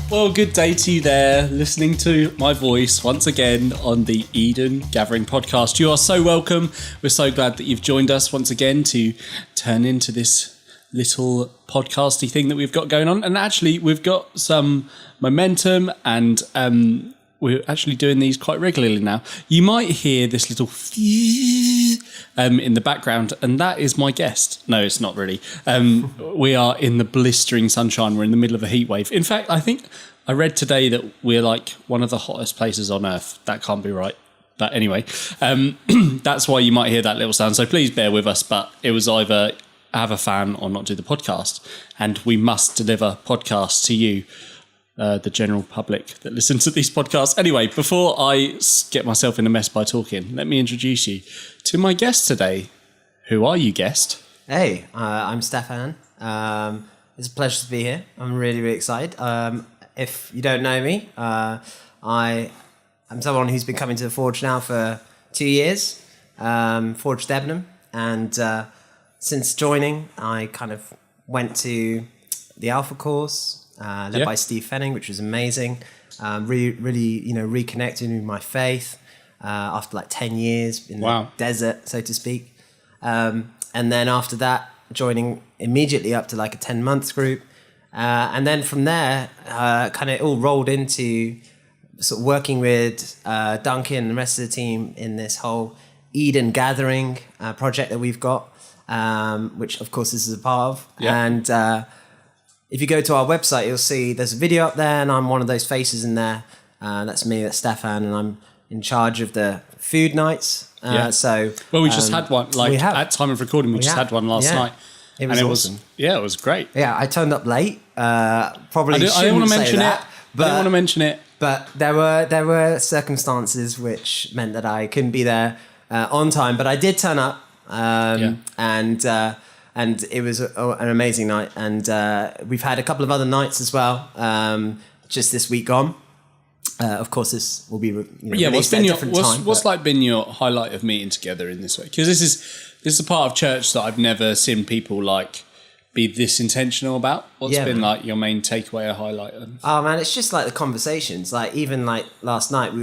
Well, good day to you there, listening to my voice once again on the Eden Gathering podcast. You are so welcome. We're so glad that you've joined us once again to turn into this little podcasty thing that we've got going on. And actually, we've got some momentum and we're actually doing these quite regularly now. You might hear this little in the background, and that is my guest. No, it's not really. We are in the blistering sunshine. We're in the middle of a heat wave. In fact, I think I read today that we're like one of the hottest places on earth. That can't be right. But anyway, that's why you might hear that little sound. So please bear with us. But it was either have a fan or not do the podcast. And we must deliver podcasts to you, the general public that listen to these podcasts. Anyway, before I get myself in a mess by talking, let me introduce you to my guest today. Who are you, guest? Hey, I'm Steffan. It's a pleasure to be here. I'm really, really excited. If you don't know me, I am someone who's been coming to the Forge now for 2 years, Forge Debenham, and since joining, I kind of went to the Alpha course, led by Steve Fenning, which was amazing. Really, reconnecting with my faith after like 10 years in the desert, so to speak. And then after that, joining immediately up to like a 10-month group. And then from there, kind of all rolled into sort of working with Duncan and the rest of the team in this whole Eden Gathering project that we've got, which of course this is a part of. Yeah. And if you go to our website, you'll see there's a video up there, and I'm one of those faces in there. That's me, that's Steffan, and I'm in charge of the food nights. So, well, we just had one. Like at time of recording, we just had one last night. It was awesome. It was great. Yeah, I turned up late. Probably I didn't want to mention it. But I didn't want to mention it. But there were circumstances which meant that I couldn't be there on time. But I did turn up, and it was an amazing night. And we've had a couple of other nights as well, just this week gone. Of course, this will be released at a different time. What's been your highlight of meeting together in this way? Because this is a part of church that I've never seen people be this intentional about. What's been your main takeaway or highlight? Oh man, it's just the conversations. Even last night,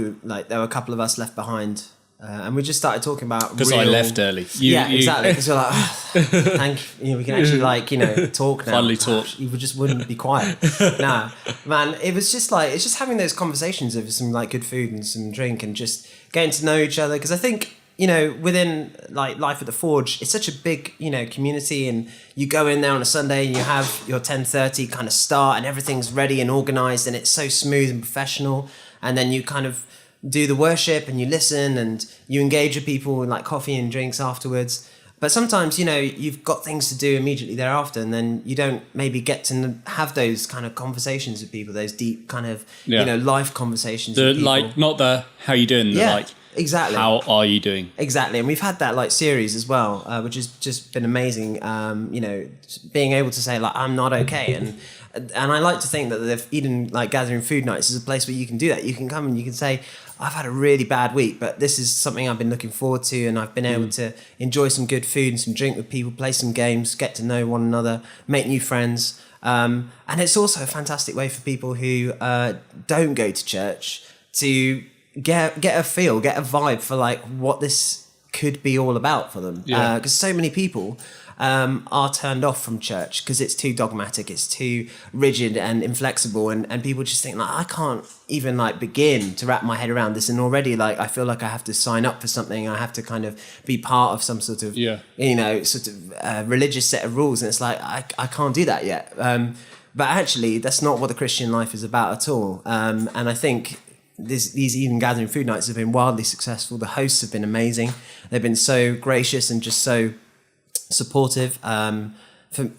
there were a couple of us left behind. And we just started talking about because I left early. Exactly. Because we're thank you. We can actually talk now. Finally talk. You just wouldn't be quiet. Nah, man. It was just it's just having those conversations over some good food and some drink and just getting to know each other. Because I think within life at the Forge, it's such a big community, and you go in there on a Sunday and you have your 10:30 kind of start, and everything's ready and organised, and it's so smooth and professional, and then you kind of do the worship and you listen and you engage with people in coffee and drinks afterwards. But sometimes, you've got things to do immediately thereafter, and then you don't maybe get to have those kind of conversations with people, those deep kind of, life conversations with people. Not the, how you doing? Exactly. How are you doing? Exactly. And we've had that series as well, which has just been amazing. Being able to say I'm not okay. And I like to think that the Eden Gathering Food Nights is a place where you can do that. You can come and you can say, I've had a really bad week, but this is something I've been looking forward to, and I've been able to enjoy some good food and some drink with people, play some games, get to know one another, make new friends. And it's also a fantastic way for people who don't go to church to get a feel, get a vibe for what this could be all about for them. Because so many people are turned off from church because it's too dogmatic, it's too rigid and inflexible, and people just think I can't even begin to wrap my head around this, and already I feel I have to sign up for something, I have to kind of be part of some sort of religious set of rules, and it's I can't do that yet. But actually that's not what the Christian life is about at all. And I think these Eden Gathering Food Nights have been wildly successful. The hosts have been amazing. They've been so gracious and just so supportive,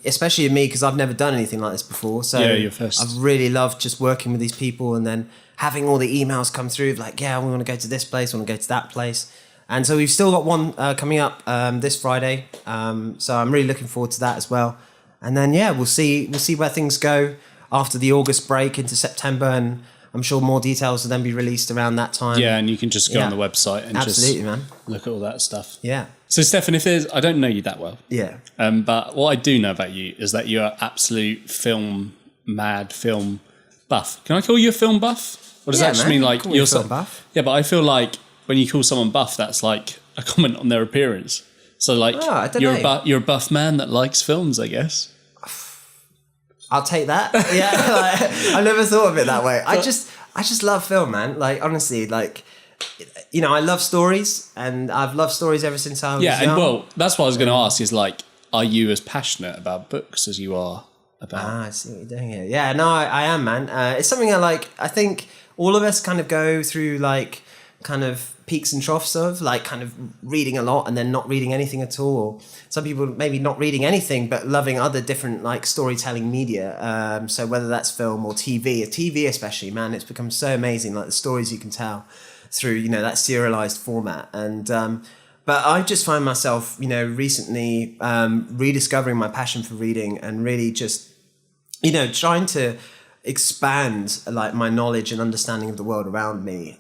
especially me, because I've never done anything like this before. So you're first. I've really loved just working with these people, and then having all the emails come through of we want to go to this place, we want to go to that place. And so we've still got one coming up this Friday. So I'm really looking forward to that as well. And then we'll see where things go after the August break into September, and I'm sure more details will then be released around that time. Yeah, and you can just go on the website and absolutely, man, look at all that stuff. Yeah. So, Steffan, I don't know you that well. Yeah. But what I do know about you is that you're absolute film buff. Can I call you a film buff? Or does that just mean like you're a film buff? Yeah, but I feel like when you call someone buff, that's like a comment on their appearance. So like you're a buff man that likes films, I guess. I'll take that. Yeah, I never thought of it that way. I just love film, man. Like honestly, like I love stories, and I've loved stories ever since I was young. Yeah, and well, that's what I was going to ask. Is like, are you as passionate about books as you are about? I see what you're doing here. Yeah, no, I am, man. It's something I like. I think all of us kind of go through like kind of peaks and troughs of like kind of reading a lot and then not reading anything at all, or some people maybe not reading anything but loving other different like storytelling media, so whether that's film or TV especially, man, it's become so amazing, like the stories you can tell through that serialized format. And but I just find myself recently rediscovering my passion for reading, and really just trying to expand like my knowledge and understanding of the world around me,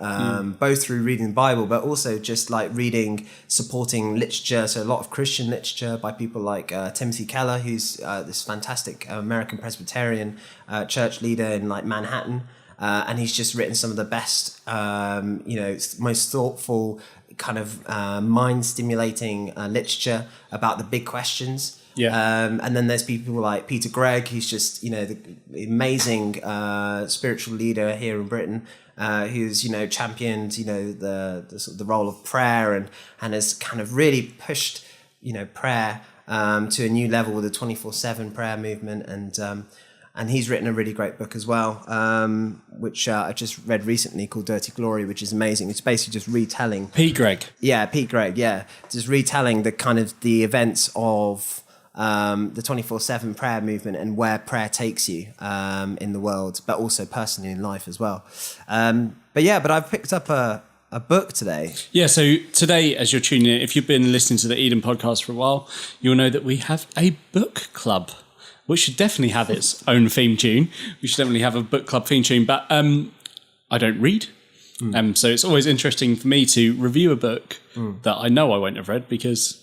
both through reading the Bible, but also just like reading supporting literature. So a lot of Christian literature by people like Timothy Keller, who's this fantastic American Presbyterian church leader in like Manhattan, and he's just written some of the best, most thoughtful kind of mind stimulating literature about the big questions. Yeah. And then there's people like Peter Gregg, who's just, the amazing spiritual leader here in Britain, who's, championed, the sort of the role of prayer and has kind of really pushed, prayer to a new level with the 24/7 prayer movement. And he's written a really great book as well, which I just read recently, called Dirty Glory, which is amazing. It's basically just retelling. Pete Gregg. Yeah, Pete Gregg, yeah. Just retelling the kind of the events of the 24/7 prayer movement and where prayer takes you in the world, but also personally in life as well. But I've picked up a book today. Yeah, so today, as you're tuning in, if you've been listening to the Eden podcast for a while, you'll know that we have a book club, which should definitely have its own theme tune. We should definitely have a book club theme tune, but I don't read. So it's always interesting for me to review a book that I know I won't have read because,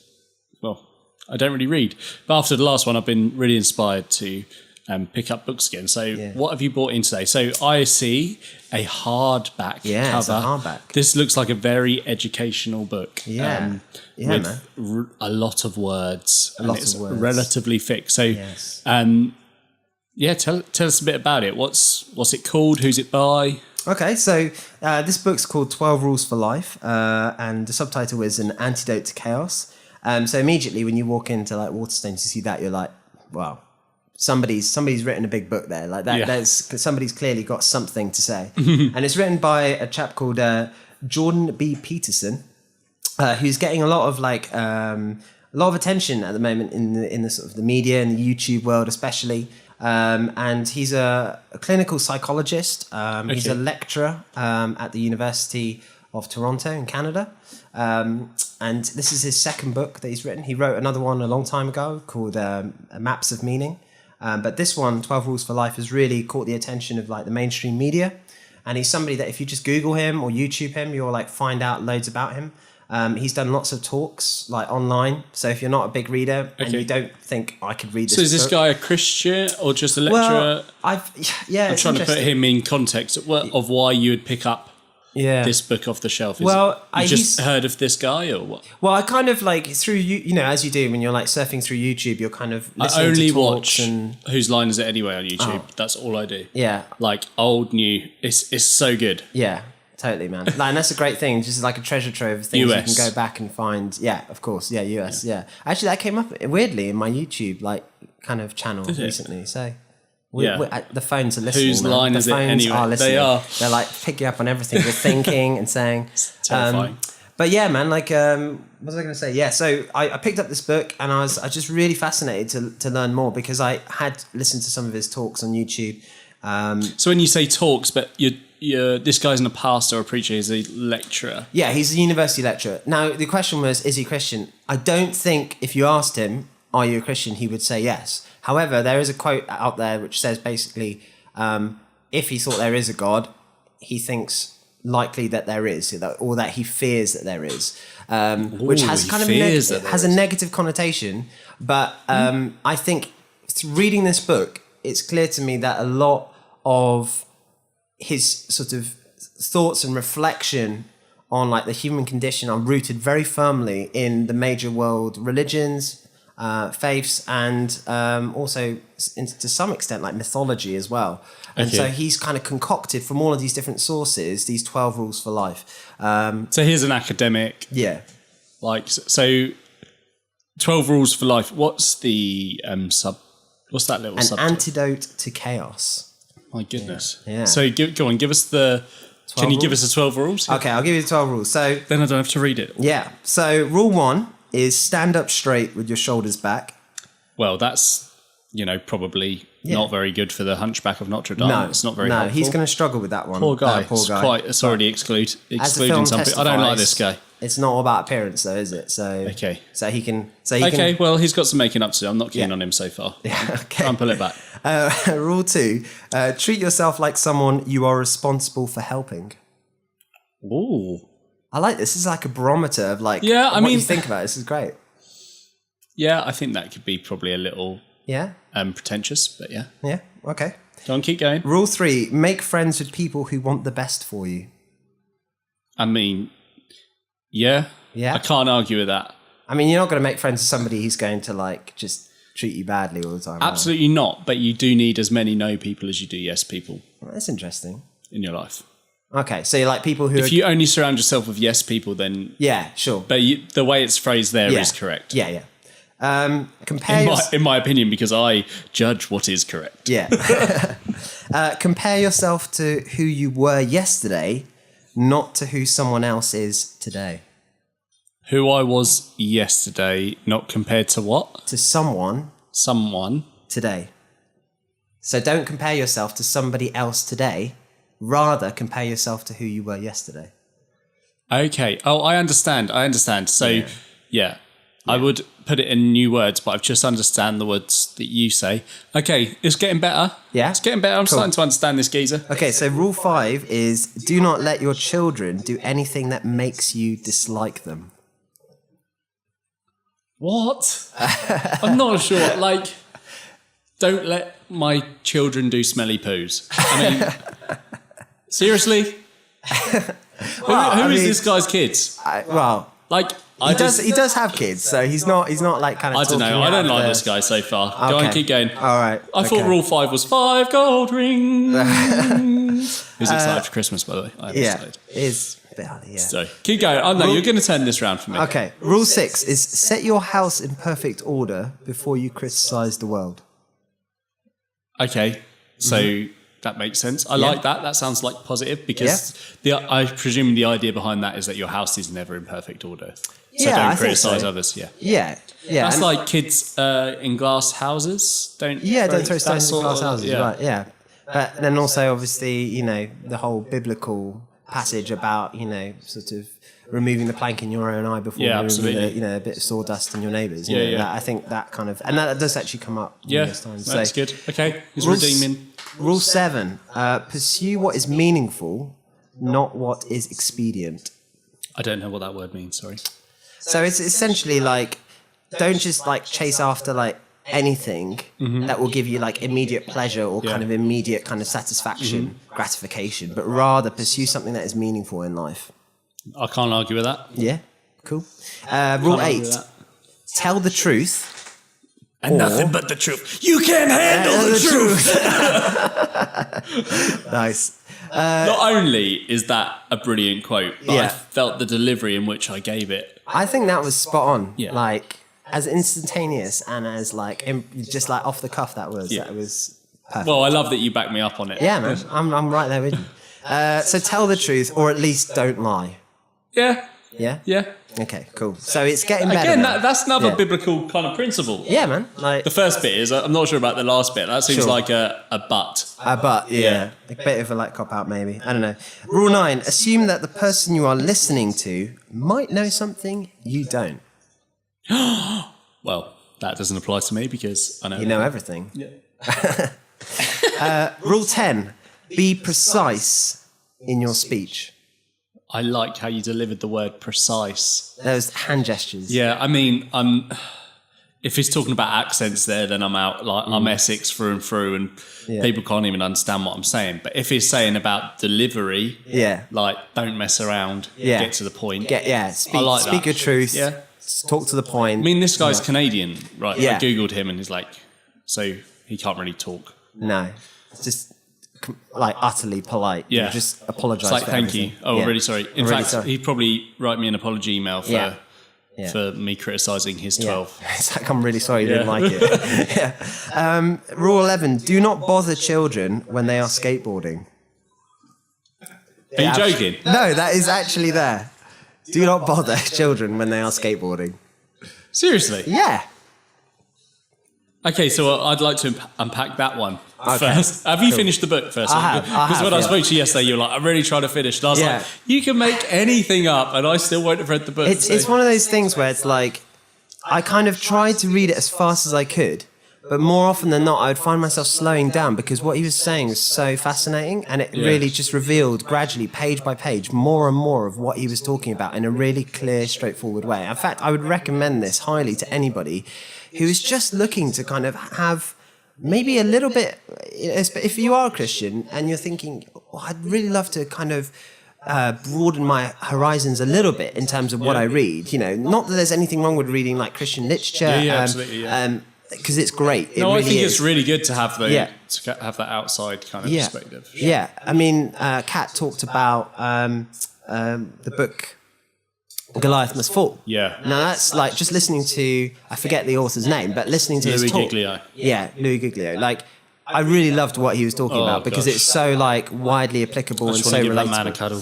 well, I don't really read. But after the last one, I've been really inspired to pick up books again. So what have you brought in today? So I see a hardback cover. Yeah, it's a hardback. This looks like a very educational book. Yeah. With a lot of words. It's relatively thick. So tell us a bit about it. What's it called? Who's it by? Okay, so this book's called 12 Rules for Life, and the subtitle is An Antidote to Chaos. So immediately when you walk into like Waterstones, you see that, you're like, wow, somebody's written a big book there. Like that, somebody's clearly got something to say. And it's written by a chap called Jordan B. Peterson, who's getting a lot of attention at the moment in the sort of the media and the YouTube world especially. And he's a clinical psychologist. He's a lecturer at the University of Toronto in Canada. And this is his second book that he's written. He wrote another one a long time ago called Maps of Meaning. But this one, 12 Rules for Life, has really caught the attention of like the mainstream media. And he's somebody that if you just Google him or YouTube him, you'll like find out loads about him. He's done lots of talks like online. So if you're not a big reader and you don't think I could read this book. So is this guy a Christian or just a lecturer? Well, I'm trying to put him in context of why you would pick up this book off the shelf. You just heard of this guy or what? Well, I kind of like through, as you do when you're like surfing through YouTube, you're kind of listening I only to watch and Whose Line Is It Anyway on YouTube. That's all I do. Yeah. Like old, new. It's so good. Yeah, totally, man. Like, and that's a great thing. Just like a treasure trove of things US. You can go back and find. Yeah, of course. Yeah, US. Yeah. Actually, that came up weirdly in my YouTube like kind of channel recently. So. The phones are listening. Whose line is it anyway? Are listening. They are. They're like picking up on everything we're thinking and saying. It's terrifying. But yeah, man, like, what was I going to say? Yeah, so I picked up this book and I was just really fascinated to learn more because I had listened to some of his talks on YouTube. So when you say talks, but you're this guy isn't a pastor or a preacher, he's a lecturer. Yeah, he's a university lecturer. Now, the question was, is he Christian? I don't think if you asked him, are you a Christian, he would say yes. However, there is a quote out there which says basically, if he thought there is a God, he thinks likely that there is, or that he fears that there is, which has he kind of fears that there has a is. negative connotation. But I think reading this book, it's clear to me that a lot of his sort of thoughts and reflection on like the human condition are rooted very firmly in the major world religions, faiths, and also to some extent like mythology as well. And so he's kind of concocted from all of these different sources these 12 rules for life. So here's an academic. Yeah. Like, so 12 rules for life. What's the what's that little An subject? antidote to chaos. My goodness. Yeah. So go on, give us the... Can you give us the 12 rules? Okay, I'll give you the 12 rules. So Then I don't have to read it. yeah. So rule 1 is stand up straight with your shoulders back. Well, that's, probably not very good for the Hunchback of Notre Dame. No, It's not very no, helpful. he's going to struggle with that one. Poor guy. Poor guy. It's already excluding As the film some people. I don't like this testifies, guy. It's not all about appearance, though, is it? So Okay. So he can. Okay, well, he's got some making up to do. I'm not keen Yeah. on him so far. Okay. Try and pull it back. Rule 2: treat yourself like someone you are responsible for helping. Ooh. I like this. This is like a barometer of like. Yeah, I what mean- you think about it. This is great. Yeah, I think that could be probably a little Yeah. pretentious, but yeah. Yeah. Okay. Go on, keep going. Rule 3: make friends with people who want the best for you. I mean, yeah. Yeah. I can't argue with that. I mean, you're not going to make friends with somebody who's going to like just treat you badly all the time. Absolutely not, but you do need as many no people as you do yes people Well, that's interesting. in your life. Okay, so you like people who. If you only surround yourself with yes people, then... Yeah. Sure. But the way it's phrased there is Yeah. correct. Yeah. Yeah. Compare. In my opinion, because I judge what is correct. Yeah. Compare yourself to who you were yesterday, not to who someone else is today. Who I was yesterday, not compared to what? To someone Someone. today. So don't compare yourself to somebody else today. Rather, compare yourself to who you were yesterday. Okay. Oh, I understand. So, yeah. I would put it in new words, but I've just understand the words that you say. Okay, it's getting better. Yeah? It's getting better. I'm Cool. starting to understand this geezer. Okay, so rule 5 is do not let your children do anything that makes you dislike them. What? I'm not sure. Like, don't let my children do smelly poos. I mean, seriously? Who is this guy's kids? Like, He does have kids, so he's not like kind of. I don't know. I don't like this guy so far. Go on, Okay. keep going. All right. I thought rule 5 was 5 gold rings. Who's excited for Christmas, by the way? I am Yeah, excited. it is a bit early, yeah. So keep going. Oh no, you're going to turn this round for me. Okay. Rule 6 is set your house in perfect order before you criticize the world. Okay, so that makes sense. I like that. That sounds like positive because I presume the idea behind that is that your house is never in perfect order. So Yeah, I don't think criticize so. others. Yeah. Yeah. Yeah. That's and- like kids in glass houses. Don't don't throw that stones in sort glass of- houses, yeah. right? Yeah. But then also, obviously, the whole biblical passage about, sort of removing the plank in your own eye before Yeah, removing absolutely. a bit of sawdust in your neighbours. Yeah. That, I think that kind of, and that does actually come up. Yeah, numerous times. that's So, good. Okay, he's rules- redeeming. Rule 7: pursue what is meaningful, not what is expedient. I don't know what that word means. Sorry. So it's essentially like, don't just like chase after like anything that will give you like immediate pleasure or kind of immediate kind of satisfaction, gratification, but rather pursue something that is meaningful in life. I can't argue with that. Yeah, cool. Rule Can't argue 8: with that. tell the truth. And nothing but the truth. You can't handle the truth. Nice. Not only is that a brilliant quote, but I Yeah. felt the delivery in which I gave it. I think that was spot on. Yeah. Like as instantaneous and as like just like off the cuff. That was perfect. Well, I love that you back me up on it. Yeah, man, I'm right there with you. So tell the truth, or at least don't lie. Yeah. Yeah. Yeah. Okay, cool. So it's getting better. Again, now. that's another Yeah. biblical kind of principle. Yeah, man. Like The first bit is, I'm not sure about the last bit. That seems Sure. like a but. but yeah, a bit of a like cop out maybe. I don't know. Rule 9: assume that the person you are listening to might know something you don't. Well, that doesn't apply to me because I know. You know everything. Yeah. Rule 10: be precise in your speech. I like how you delivered the word precise. Those hand gestures. Yeah, I mean, if he's talking about accents there, then I'm out. Like I'm Essex through and through, and people can't even understand what I'm saying. But if he's saying about delivery, like don't mess around, get to the point. Speak your truth. Yeah, talk to the point. I mean, this guy's Canadian, right? Yeah. I googled him, and he's like, so he can't really talk. No, it's just like utterly polite. Yeah, just apologise. It's like for thank everything. you. Oh, really sorry. In fact, he'd probably write me an apology email for me criticising his 12. It's like, I'm really sorry you didn't like it. Rule 11, do not bother children when they are skateboarding. Are you joking? No, that is actually there. Do not bother children when they are skateboarding. Seriously? Yeah. Okay, so I'd like to unpack that one first. Have you finished the book first? I have. Because when I spoke to you yesterday, you were like, I'm really trying to finish. And I was like, you can make anything up, and I still won't have read the book. It's one of those things where it's like, I kind of tried to read it as fast as I could, but more often than not, I would find myself slowing down because what he was saying was so fascinating, and it really just revealed gradually, page by page, more and more of what he was talking about in a really clear, straightforward way. In fact, I would recommend this highly to anybody who is just looking to kind of have maybe a little bit, if you are a Christian and you're thinking, I'd really love to kind of broaden my horizons a little bit in terms of what I read. You know, not that there's anything wrong with reading like Christian literature. Absolutely. Because it's great. I think it's really good to have to have that outside kind of perspective. Yeah, I mean, Kat talked about the book Goliath Must Fall. Yeah. Now that's like just listening to, I forget the author's name, but listening to his talk. Giglio. Yeah, Louis Giglio. Like, I really loved what he was talking about because it's so like widely applicable and so relatable. That man a cuddle.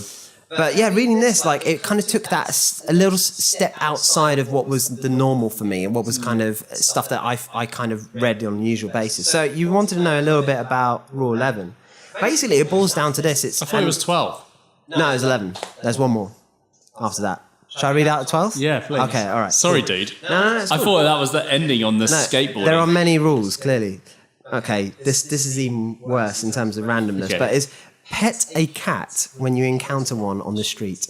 But yeah, reading this, like, it kind of took that a little step outside of what was the normal for me and what was kind of stuff that I kind of read on a usual basis. So you wanted to know a little bit about Rule 11. Basically, it boils down to this. I thought it was 12. No, it was 11. There's one more after that. Shall I read out 12? Yeah, please. Okay, all right. Sorry, dude. No, it's cool. I thought that was the ending on the skateboarding. There are many rules, clearly. Okay, this is even worse in terms of randomness, but it's pet a cat when you encounter one on the street.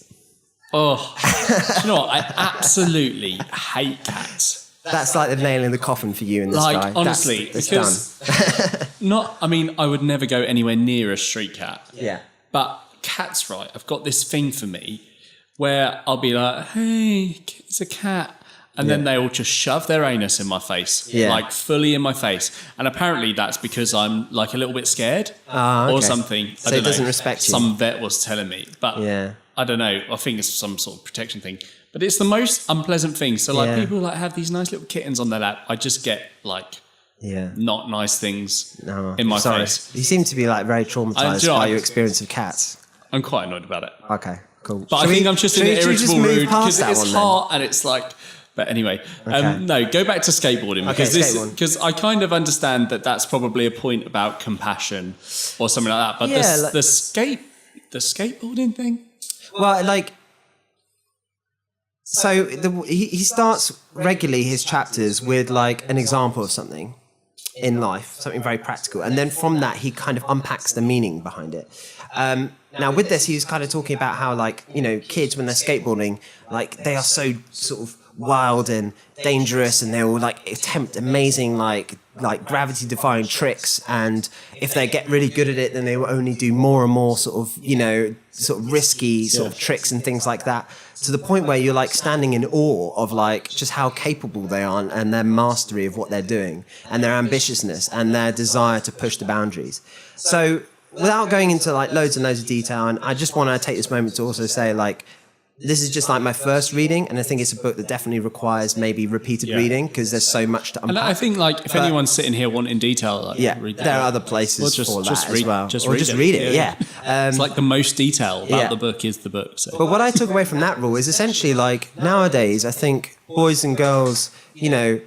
Oh, do you know what? I absolutely hate cats. That's like the nail in the coffin for you in this guy. Like, honestly, it's done. I mean, I would never go anywhere near a street cat. Yeah. But cats, right, I've got this thing for me where I'll be like, hey, it's a cat. And then they all just shove their anus in my face, like fully in my face. And apparently that's because I'm like a little bit scared or something. So it doesn't respect you. Some vet was telling me. But I don't know. I think it's some sort of protection thing. But it's the most unpleasant thing. So like people like have these nice little kittens on their lap. I just get like not nice things in my face. You seem to be like very traumatized by your experience of cats. I'm quite annoyed about it. Okay, cool. But I think I'm just in an irritable mood because it's hot and it's like... But anyway, no, go back to skateboarding because I kind of understand that that's probably a point about compassion or something like that. But the skateboarding thing. Well, like, so he starts regularly his chapters with like an example of something in life, something very practical, and then from that he kind of unpacks the meaning behind it. Now with this, he was kind of talking about how, like, you know, kids when they're skateboarding, like they are so sort of wild and dangerous, and they will like attempt amazing like gravity defying tricks, and if they get really good at it, then they will only do more and more sort of, you know, sort of risky sort of tricks and things like that, to the point where you're like standing in awe of like just how capable they are and their mastery of what they're doing and their ambitiousness and their desire to push the boundaries. So without going into like loads and loads of detail, and I just want to take this moment to also say, like, this is just like my first reading, and I think it's a book that definitely requires maybe repeated reading because there's so much to unpack. And I think, like, if anyone's sitting here wanting detail, like, read that. There are other places for that as well. Just read it. It's like the most detail about the book is the book. So. But what I took away from that rule is essentially, like, nowadays, I think boys and girls, you know,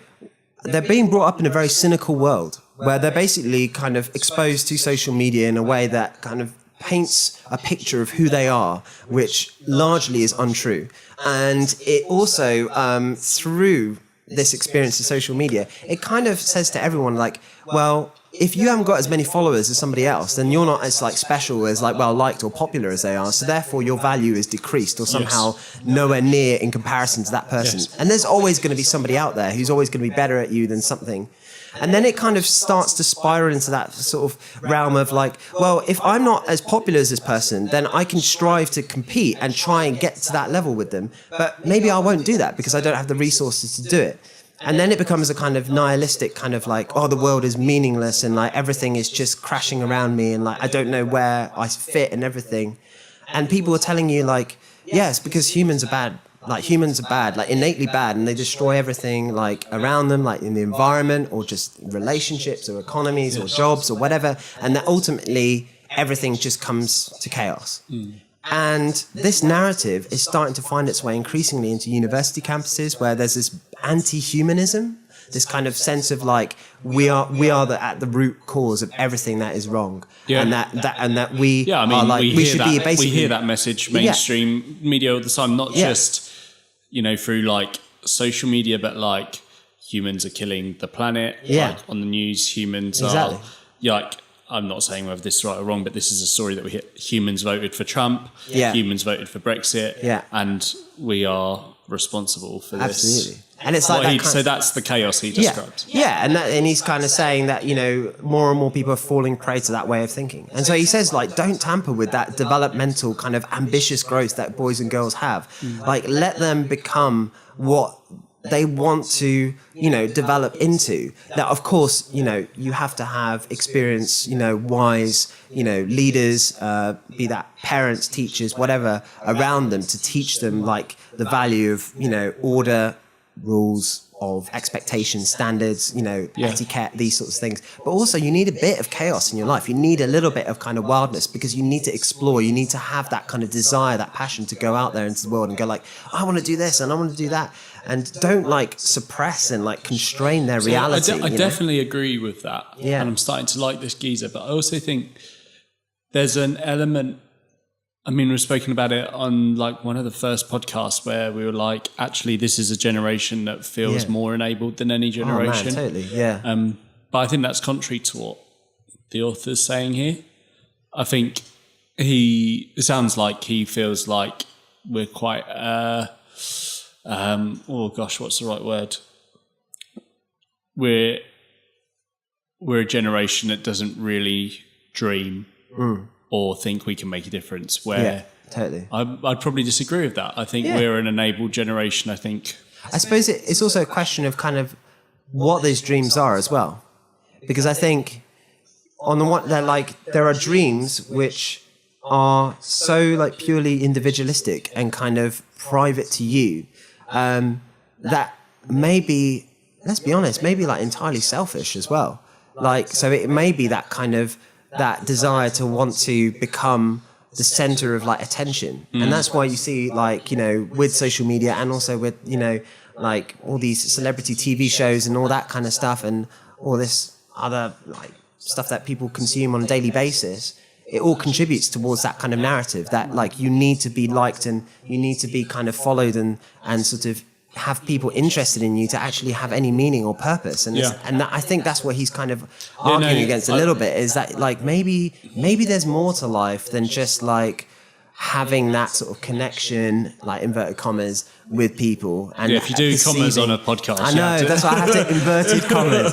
they're being brought up in a very cynical world where they're basically kind of exposed to social media in a way that kind of paints a picture of who they are, which largely is untrue. And it also, through this experience of social media, it kind of says to everyone like, well, if you haven't got as many followers as somebody else, then you're not as like special as like well liked or popular as they are. So therefore your value is decreased or somehow nowhere near in comparison to that person. Yes. And there's always going to be somebody out there who's always going to be better at you than something. And then it kind of starts to spiral into that sort of realm of like, well, if I'm not as popular as this person, then I can strive to compete and try and get to that level with them. But maybe I won't do that because I don't have the resources to do it. And then it becomes a kind of nihilistic kind of like, oh, the world is meaningless and like everything is just crashing around me and like I don't know where I fit and everything. And people are telling you like, yes, because humans are bad. Like humans are bad, like innately bad, and they destroy everything like around them, like in the environment or just relationships or economies or jobs or whatever. And that ultimately everything just comes to chaos. And this narrative is starting to find its way increasingly into university campuses where there's this anti-humanism, this kind of sense of like we are at the root cause of everything that is wrong, and that we are like we should be basically. We hear that message mainstream media all the time, not just through like social media, but like humans are killing the planet. Like on the news, humans are like. I'm not saying whether this is right or wrong, but this is a story that we hit. Humans voted for Trump. Humans voted for Brexit. And we are responsible for this. Absolutely. And it's like so that's the chaos he described. And he's kind of saying that more and more people are falling prey to that way of thinking. And so he says like, don't tamper with that developmental kind of ambitious growth that boys and girls have. Like let them become what they want to, develop into. Now, of course, you have to have experience, wise, leaders, be that parents, teachers, whatever, around them to teach them like the value of, order, rules, of expectations, standards, etiquette, these sorts of things. But also you need a bit of chaos in your life. You need a little bit of kind of wildness because you need to explore. You need to have that kind of desire, that passion to go out there into the world and go like, I want to do this and I want to do that. And don't like suppress and like constrain their reality. I definitely agree with that. And I'm starting to like this geezer, but I also think there's an element. I mean, we've spoken about it on like one of the first podcasts where we were like, actually, this is a generation that feels more enabled than any generation. Oh, man, totally, But I think that's contrary to what the author's saying here. I think it sounds like he feels like we're quite, what's the right word? We're a generation that doesn't really dream. Or think we can make a difference. Where totally. I'd probably disagree with that. I think we're an enabled generation. I suppose it's also a question of kind of what those dreams are as well, because I think on the one there are dreams which are so like purely individualistic and kind of private to you, that maybe, let's be honest, maybe like entirely selfish as well. Like so, it may be that kind of that desire to want to become the center of like attention. And that's why you see like, with social media and also with, like all these celebrity TV shows and all that kind of stuff and all this other like stuff that people consume on a daily basis, it all contributes towards that kind of narrative that like you need to be liked and you need to be kind of followed and sort of have people interested in you to actually have any meaning or purpose. And I think that's what he's kind of arguing against a little bit, is that like maybe there's more to life than just like having that sort of connection, like inverted commas, with people. And if you do commas on a podcast. I know, that's why I have to inverted commas.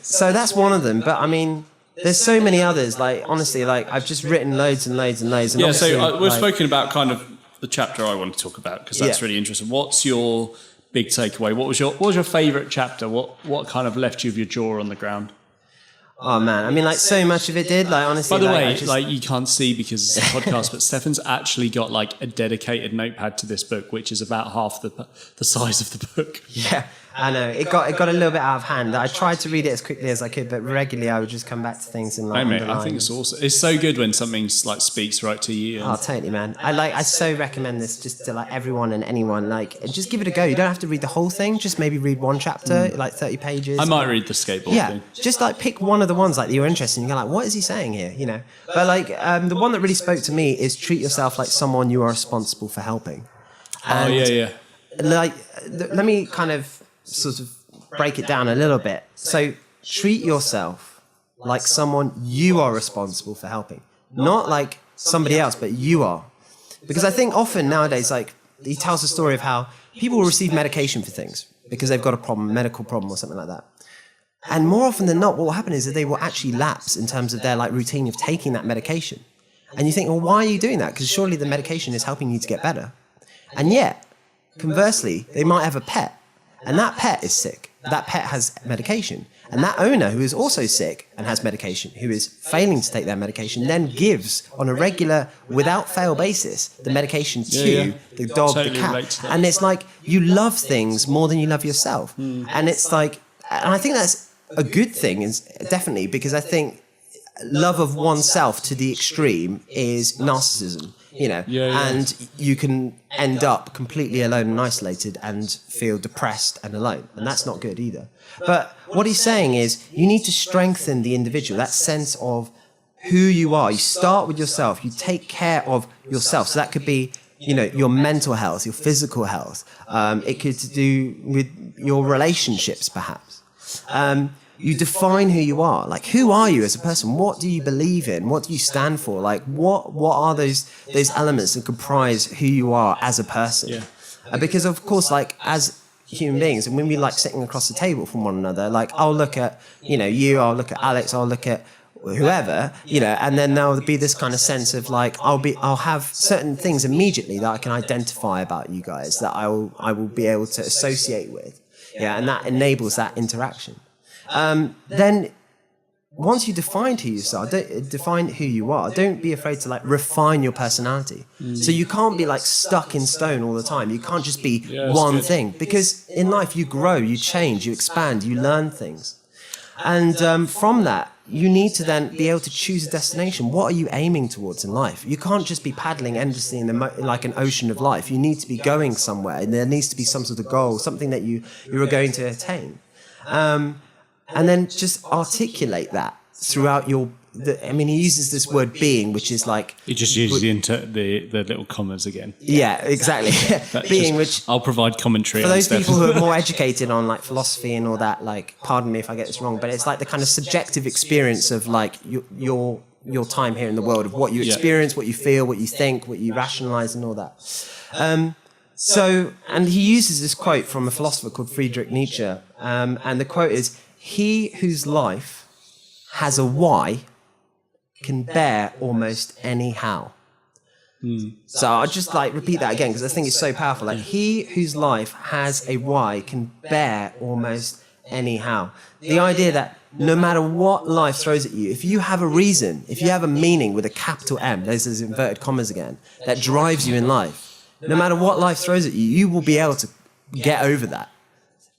So that's one of them. But I mean, there's so many others. Like honestly, like I've just written loads and loads and loads. And we've spoken about kind of the chapter I want to talk about because that's really interesting. What's your big takeaway? What was your favourite chapter? What kind of left you with your jaw on the ground? Oh man, I mean, like so much of it did. Like honestly, by the way, like you can't see because it's a podcast, but Steffan's actually got like a dedicated notepad to this book, which is about half the size of the book. Yeah, I know. It got a little bit out of hand. I tried to read it as quickly as I could, but regularly I would just come back to things and like. Mate, I think it's awesome. It's so good when something like speaks right to you. Oh, totally, man. I so recommend this just to like everyone and anyone. Like, just give it a go. You don't have to read the whole thing. Just maybe read one chapter, like 30 pages. I might read the skateboard thing. Just like pick one of the ones like that you're interested in. You're like, what is he saying here? But like the one that really spoke to me is treat yourself like someone you are responsible for helping. And like, let me kind of sort of break it down a little bit. So treat yourself like someone you are responsible for helping, not like somebody else, but you are. Because I think often nowadays, like, he tells a story of how people will receive medication for things because they've got a problem, medical problem or something like that. And more often than not, what will happen is that they will actually lapse in terms of their like routine of taking that medication. And you think, well, why are you doing that? Because surely the medication is helping you to get better. And yet, conversely, they might have a pet, and that pet is sick. That pet has medication. And that owner, who is also sick and has medication, who is failing to take their medication, then gives on a regular, without fail basis, the medication to the dog, Totally the cat. relate to that. And it's like, you love things more than you love yourself. And it's like, and I think that's a good thing, is definitely, because I think love of oneself to the extreme is narcissism, you know, and you can end up completely alone and isolated and feel depressed and alone. And that's not good either. But what he's saying is you need to strengthen the individual, that sense of who you are. You start with yourself. You take care of yourself. So that could be, you know, your mental health, your physical health. It could do with your relationships, perhaps. You define who you are. Like, who are you as a person? What do you believe in? What do you stand for? Like, what are those elements that comprise who you are as a person? Yeah. Because of course, like, as human beings, and when we like sitting across the table from one another, like, I'll look at, you know, you, I'll look at Alex, I'll look at whoever, you know, and then there'll be this kind of sense of like, I'll have certain things immediately that I can identify about you guys, that I will be able to associate with. Yeah. And that enables that interaction. Then once you define who you are, don't be afraid to like refine your personality. So you can't be like stuck in stone all the time. You can't just be one thing, because in life you grow, you change, you expand, you learn things. And from that, you need to then be able to choose a destination. What are you aiming towards in life? You can't just be paddling endlessly in like an ocean of life. You need to be going somewhere, and there needs to be some sort of goal, something that you are going to attain. And then just articulate that throughout he uses this word being, which is like... He just uses the little commas again. Yeah, exactly. Being, which... I'll provide commentary. For those people who are more educated on like philosophy and all that, like, pardon me if I get this wrong, but it's like the kind of subjective experience of like your time here in the world, of what you experience, what you feel, what you think, what you rationalize and all that. And he uses this quote from a philosopher called Friedrich Nietzsche, and the quote is, "He whose life has a why can bear almost any how." So I'll just like repeat that again, because I think it's so powerful. Like, he whose life has a why can bear almost any how. The idea that no matter what life throws at you, if you have a reason, if you have a meaning with a capital M, there's those inverted commas again, that drives you in life, no matter what life throws at you, you will be able to get over that.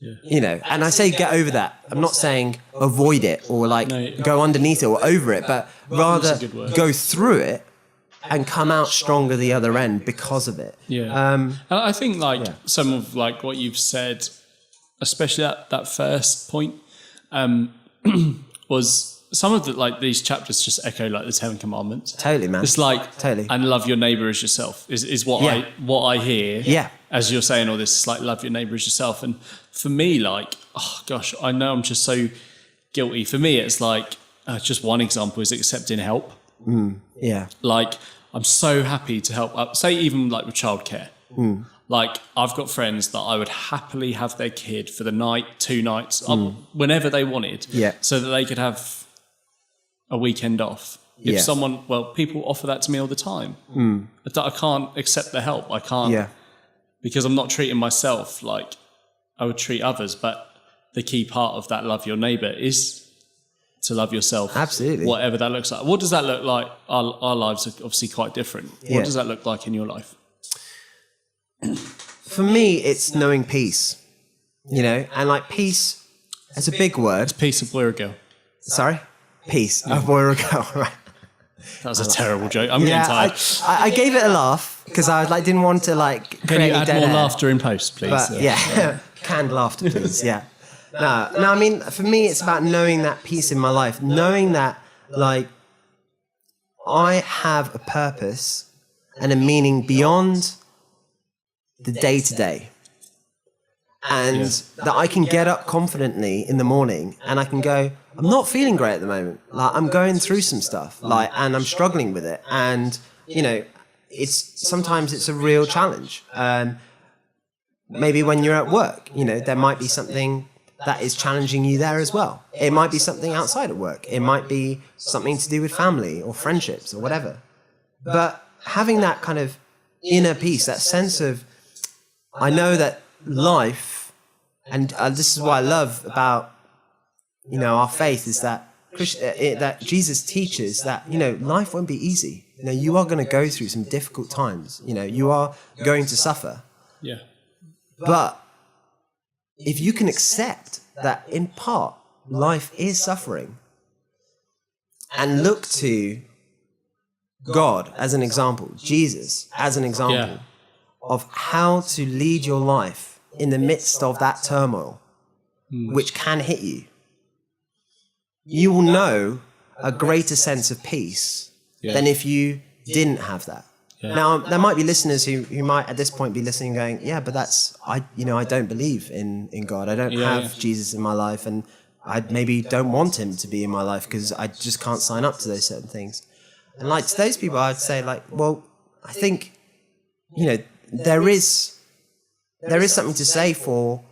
Yeah. You know, and I say get over that. I'm not saying avoid it or like go underneath it or over it, but rather go through it and come out stronger the other end because of it. Yeah. And I think like some of like what you've said, especially that first point, was some of the like these chapters just echo like the Ten Commandments. Totally, man. It's like and love your neighbour as yourself is what I hear. Yeah. As you're saying all this, it's like love your neighbour as yourself. And for me, like, oh gosh, I know I'm just so guilty. For me, it's like just one example is accepting help. Yeah. Like, I'm so happy to help. Say even like with childcare. Like, I've got friends that I would happily have their kid for the night, 2 nights, whenever they wanted, so that they could have a weekend off. If people offer that to me all the time. I can't accept the help. I can't, because I'm not treating myself like I would treat others. But the key part of that love your neighbour is to love yourself. Absolutely. Whatever that looks like. What does that look like? Our lives are obviously quite different. What does that look like in your life? For me, it's knowing peace, you know, and like peace, it's a big word. It's peace, a boy or a girl. Sorry? Peace, a boy or a girl, right. That was a terrible joke. I'm getting tired. I gave it a laugh because I like didn't want to like Can you add more laughter in post, please? But, canned laughter, please, No, I mean, for me, it's about knowing that peace in my life, knowing that like I have a purpose and a meaning beyond the day-to-day. and that I can get up confidently in the morning and I can go, I'm not feeling great at the moment. Like, I'm going through some stuff, like, and I'm struggling with it. And, you know, sometimes it's a real challenge. Maybe when you're at work, you know, there might be something that is challenging you there as well. It might be something outside of work. It might be something to do with family or friendships or whatever. But having that kind of inner peace, that sense of, I know that life, and this is what I love about, you know, our faith, is that that Jesus teaches that, you know, life won't be easy. You know, you are going to go through some difficult times. You know, you are going to suffer. Yeah. But if you can accept that in part life is suffering and look to God as an example, Jesus as an example of how to lead your life in the midst of that turmoil, which can hit you, you will know a greater sense of peace than if you didn't have that. Yeah. Now, there might be listeners who might at this point be listening going, yeah, but I don't believe in God. I don't have Jesus in my life, and I maybe don't want him to be in my life because I just can't sign up to those certain things. And like to those people, I'd say like, well, I think, you know, there is something to say for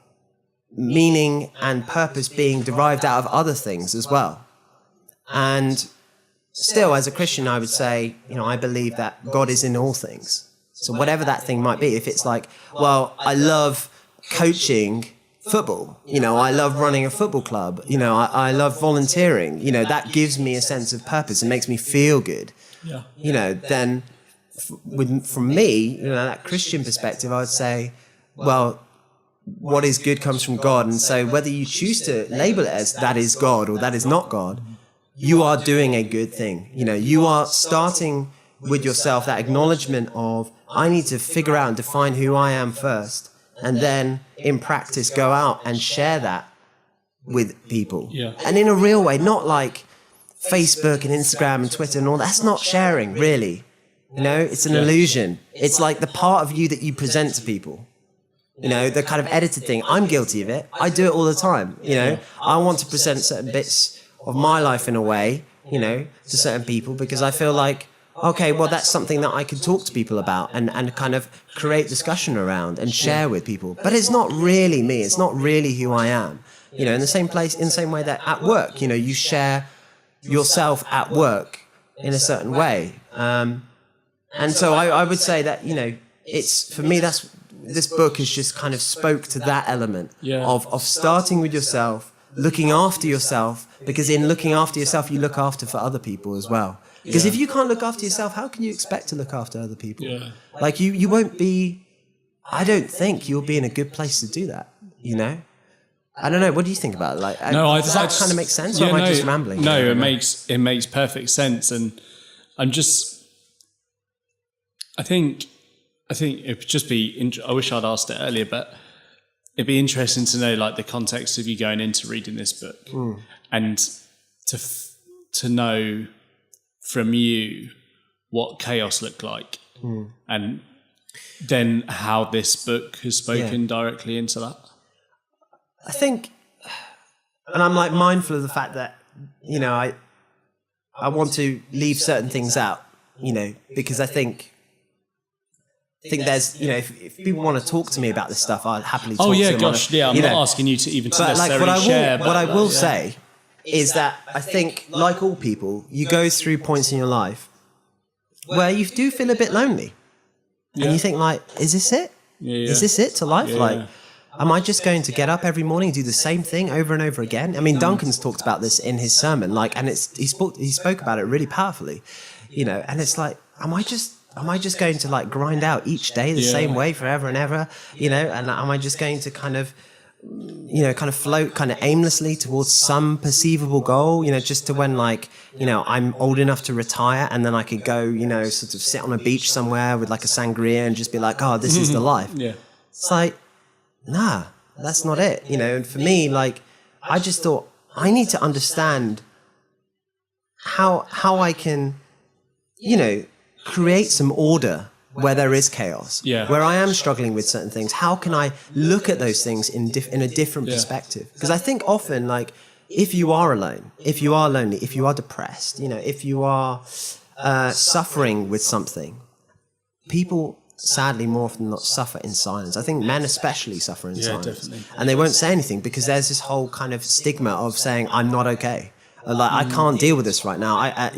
meaning and purpose being derived out of other things as well. And still, as a Christian, I would say, you know, I believe that God is in all things. So whatever that thing might be, if it's like, well, I love coaching football, you know, I love running a football club, you know, I love volunteering, you know, that gives me a sense of purpose and makes me feel good. Yeah. You know, then from me, you know, that Christian perspective, I would say, well, what is good comes from God. And so whether you choose to label it as that is God or that is not God, you are doing a good thing. You know, you are starting with yourself, that acknowledgement of, I need to figure out and define who I am first, and then in practice go out and share that with people. Yeah. And in a real way, not like Facebook and Instagram and Twitter and all that. That's not sharing, really. You know, it's an illusion. It's like the part of you that you present to people. You know, the kind of edited thing. I'm guilty of it. I do it all the time. You know, I want to present certain bits of my life in a way, you know, to certain people because I feel like, okay, well, that's something that I can talk to people about and kind of create discussion around and share with people. But it's not really me. It's not really who I am. You know, in the same way that at work, you know, you share yourself at work in a certain way. And so I would say that, you know, it's, for me, this book has just kind of spoke to that element of starting with yourself, looking after yourself, because in looking after yourself, you look after for other people as well. Because if you can't look after yourself, how can you expect to look after other people? Yeah. Like you won't be, I don't think you'll be in a good place to do that, you know? I don't know. What do you think about it? Like, does that kind of make sense, or am I just rambling? No, it makes perfect sense, and I'm just, I think it would just be. I wish I'd asked it earlier, but it'd be interesting to know like the context of you going into reading this book, and to know from you what chaos looked like, and then how this book has spoken directly into that. I think, and I'm like mindful of the fact that, you know, I want to leave certain things out, you know, because I think there's, you know, if people want to talk to me about this stuff, I'll happily talk to them. I'm not asking you to even necessarily share. What I will say is that I think, like all people, you go through points in your life where you do feel a bit lonely. And you think like, is this it? Is this it to life? Like, am I just going to get up every morning and do the same thing over and over again? I mean, Duncan's talked about this in his sermon, like, and he spoke about it really powerfully, you know, and it's like, am I just going to like grind out each day the same way forever and ever, you know, and am I just going to kind of float kind of aimlessly towards some perceivable goal, you know, just to when like, you know, I'm old enough to retire and then I could go, you know, sort of sit on a beach somewhere with like a sangria and just be like, oh, this is the life. Yeah. It's like, nah, that's not it, you know. And for me, like, I just thought I need to understand how I can, you know, create some order where there is chaos, where I am struggling with certain things, how can I look at those things in a different perspective? Because I think often, like, if you are alone, if you are lonely, if you are depressed, if you are suffering with something, people sadly more often than not suffer in silence. I think men especially suffer in silence. Definitely. And they won't say anything because there's this whole kind of stigma of saying, I'm not okay. Like, I can't deal with this right now.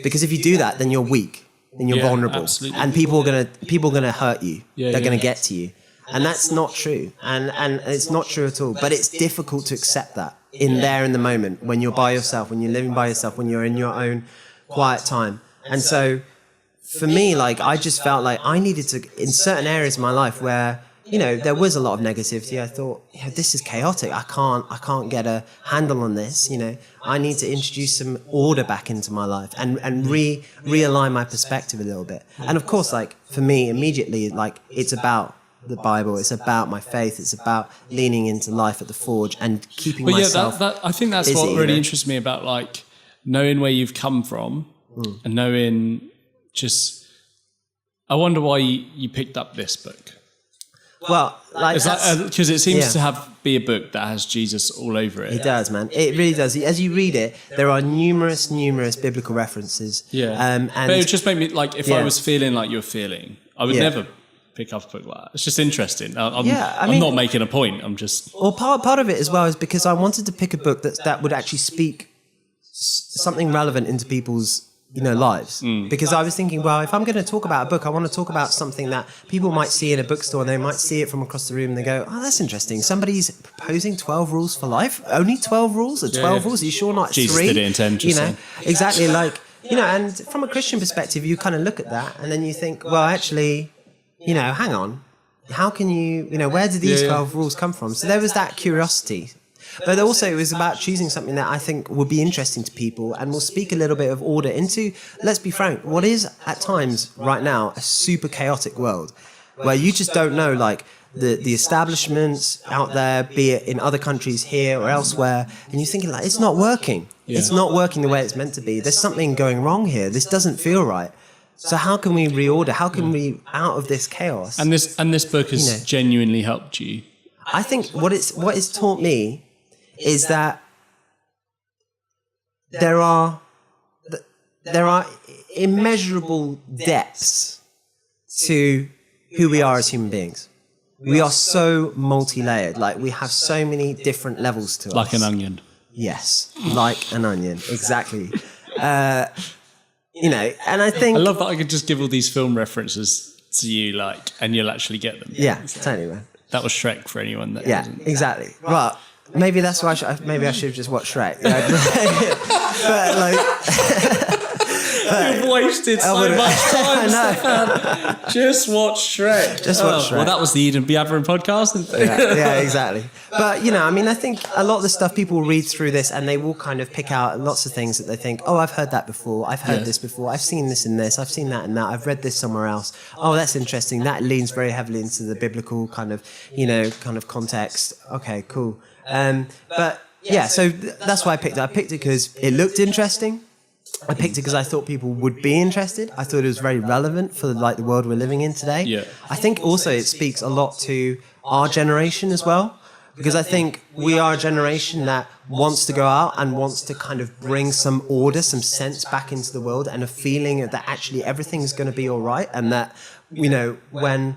Because if you do that, then you're weak. Then you're vulnerable, absolutely. And people are gonna hurt you. They're gonna get to you, and that's not true. And it's not true at all. But it's difficult to accept that in the moment when you're by yourself, when you're living by yourself, when you're in your own quiet time. And so, for me, like, I just felt like I needed to, in certain areas of my life where there was a lot of negativity. I thought, this is chaotic. I can't get a handle on this. I need to introduce some order back into my life and realign my perspective a little bit. And of course, like, for me, immediately, like, it's about the Bible. It's about my faith. It's about leaning into life at the Forge and keeping myself I think that's busy, what really interests me about, like, knowing where you've come from and knowing just. I wonder why you picked up this book. Well, like, because it seems to be a book that has Jesus all over it. It does, man. It really does. As you read it, there are numerous biblical references. And but it would just make me, like, if I was feeling like you're feeling, I would never pick up a book like that. It's just interesting. I'm not making a point. I'm just. Well, part of it as well is because I wanted to pick a book that would actually speak something relevant into people's lives. Because I was thinking, well, if I'm going to talk about a book, I want to talk about something that people might see in a bookstore and they might see it from across the room and they go, oh, that's interesting. Somebody's proposing 12 rules for life? Only 12 rules? Or 12 rules? Are you sure not Jesus 3? Did it in 10, exactly. Like, and from a Christian perspective, you kind of look at that and then you think, well, actually, hang on. How can you, where did these 12 rules come from? So there was that curiosity. But also it was about choosing something that I think would be interesting to people and will speak a little bit of order into, let's be frank, what is at times right now a super chaotic world where you just don't know, like, the establishments out there, be it in other countries here or elsewhere, and you're thinking, like, it's not working. It's not working the way it's meant to be. There's something going wrong here. This doesn't feel right. So how can we reorder? How can we out of this chaos? And this book has genuinely helped you. I think what it's taught me is that there are immeasurable depths to who we are as human beings. We are so multi-layered. Like, we have so many different levels to us. Like an onion. Yes, like an onion. Exactly. And I think... I love that I could just give all these film references to you, like, and you'll actually get them. Yeah, totally, man. That was Shrek for anyone that hasn't. Exactly. Well, maybe that's why I should have just watched Shrek. But, like... You've wasted so much time, Steffan. Just watch Shrek. Well, that was the Eden Gathering podcast. Yeah, exactly. But, I think a lot of the stuff people read through this and they will kind of pick out lots of things that they think, oh, I've heard that before. I've heard this before. I've seen this in this. I've seen that in that. I've read this somewhere else. Oh, that's interesting. That leans very heavily into the biblical kind of context. Okay, cool. But, yeah, so that's why I picked it. I picked it because it looked interesting. I picked it because I thought people would be interested. I thought it was very relevant for the world we're living in today. Yeah. I think also it speaks a lot to our generation as well, because I think we are a generation that wants to go out and wants to kind of bring some order, some sense back into the world, and a feeling that actually everything's going to be all right, and that, when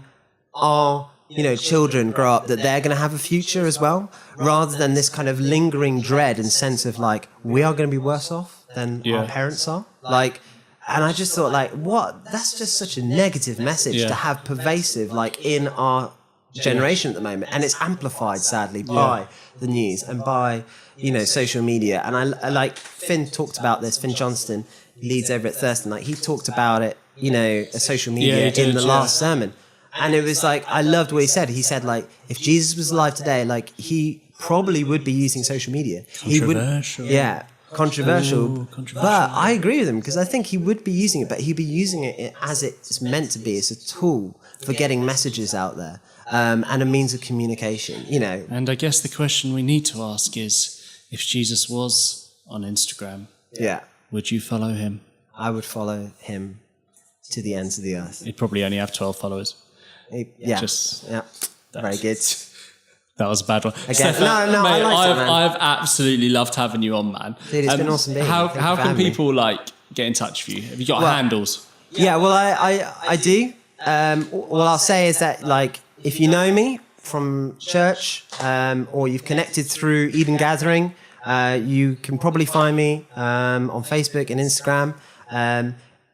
our children grow up, that they're going to have a future as well, rather than this kind of lingering dread and sense of, like, we are going to be worse off than our parents are. Like, and I just thought, like, what? That's just such a negative message to have pervasive, like, in our generation at the moment. And it's amplified, sadly, by the news and by, social media. And I like, Finn talked about this. Finn Johnston leads over at Thurston. Like, he talked about it, social media in the last sermon. And it was like, I loved what he said. He said, like, if Jesus was alive today, like, he probably would be using social media. Controversial. Controversial. But I agree with him, because I think he would be using it, but he'd be using it as it's meant to be, as a tool for getting messages out there, and a means of communication, And I guess the question we need to ask is, if Jesus was on Instagram, would you follow him? I would follow him to the ends of the earth. He'd probably only have 12 followers. Yeah. Very good. That was a bad one. Again, Steffan, no, mate, I liked it, man. I've absolutely loved having you on, man. Dude, it's been awesome being here. How Thank you how for can having me. people get in touch with you? Have you got handles? Yeah, well, I do. What I'll say is that if you know me from church or you've connected through Eden Gathering, you can probably find me on Facebook and Instagram.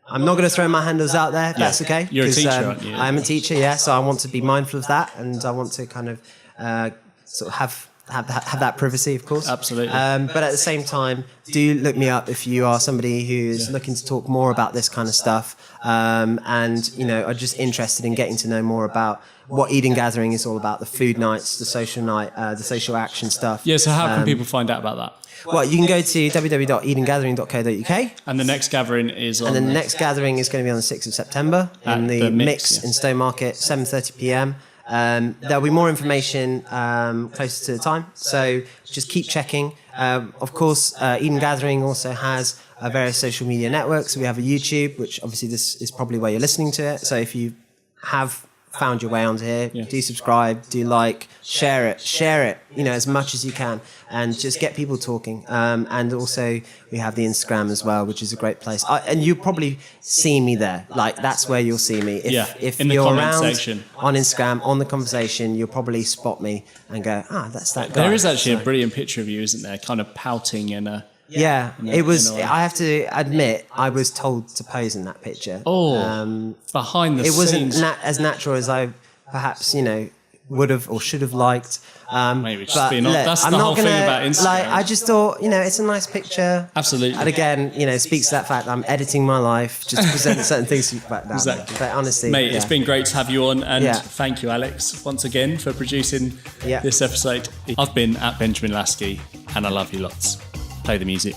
I'm not going to throw my handles out there, if that's okay. You're a teacher, aren't you? I am a teacher, yeah, so I want to be mindful of that, and I want to kind of sort of have that privacy, of course. Absolutely. But at the same time, do look me up if you are somebody who's looking to talk more about this kind of stuff, and are just interested in getting to know more about what Eden Gathering is all about, the food nights, the social night, the social action stuff. Yeah, so how can people find out about that? Well, you can go to www.edengathering.co.uk. And the next gathering is on... And the next gathering is going to be on the 6th of September in the Mix in Stowmarket, 7:30 p.m. There'll be more information closer to the time, so just keep checking. Of course, Eden Gathering also has various social media networks. We have a YouTube, which obviously this is probably where you're listening to it. So if you have found your way onto here, do subscribe, do share it, as much as you can, and just get people talking. And also we have the Instagram as well, which is a great place. And you probably see me there. That's where you'll see me. If in the you're comment around section. On Instagram, on the conversation, you'll probably spot me and go, that's that guy. There is actually a brilliant picture of you, isn't there? Kind of pouting and yeah, it was. I have to admit, I was told to pose in that picture. Behind the scenes. It wasn't as natural as I perhaps would have or should have liked. Maybe just being that's the whole thing about Instagram. I just thought, it's a nice picture. Absolutely. And again, it speaks to that fact that I'm editing my life, just presenting certain things back down. Exactly. But honestly, mate, it's been great to have you on, and thank you, Alex, once again for producing this episode. I've been at Benjamin Lasky, and I love you lots. Play the music.